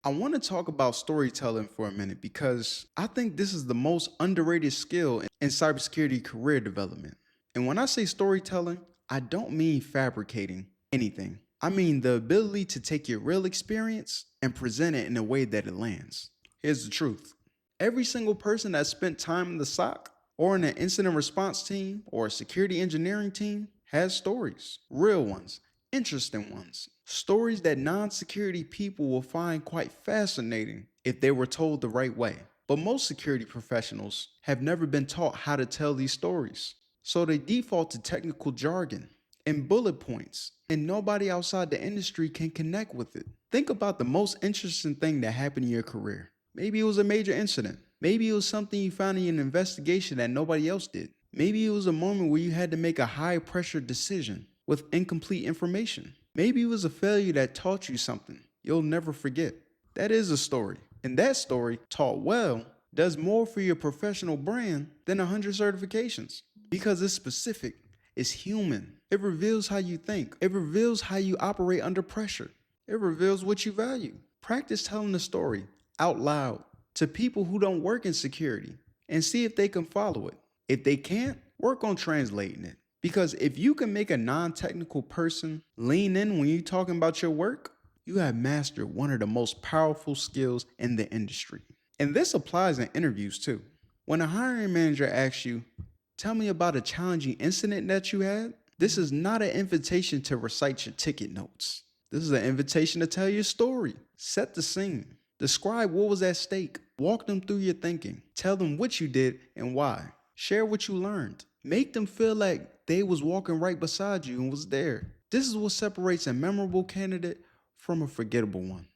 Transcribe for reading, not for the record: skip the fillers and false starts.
I want to talk about storytelling for a minute because I think this is the most underrated skill in cybersecurity career development. And when I say storytelling, I don't mean fabricating anything. I mean the ability to take your real experience and present it in a way that it lands. Here's the truth. Every single person that spent time in the SOC or in an incident response team or a security engineering team has stories, real ones, interesting ones. Stories that non security people will find quite fascinating if they were told the right way. But most security professionals have never been taught how to tell these stories. So they default to technical jargon and bullet points, and nobody outside the industry can connect with it. Think about the most interesting thing that happened in your career. Maybe it was a major incident. Maybe it was something you found in an investigation that nobody else did. Maybe it was a moment where you had to make a high pressure decision with incomplete information. Maybe it was a failure that taught you something you'll never forget. That is a story. And that story, taught well, does more for your professional brand than 100 certifications because it's specific, it's human. It reveals how you think, it reveals how you operate under pressure, it reveals what you value. Practice telling the story out loud to people who don't work in security and see if they can follow it. If they can't, work on translating it. Because if you can make a non technical person lean in when you're talking about your work, you have mastered one of the most powerful skills in the industry. And this applies in interviews too. When a hiring manager asks you, tell me about a challenging incident that you had, this is not an invitation to recite your ticket notes. This is an invitation to tell your story. Set the scene. Describe what was at stake. Walk them through your thinking. Tell them what you did and why. Share what you learned. Make them feel like they was walking right beside you and was there. This is what separates a memorable candidate from a forgettable one.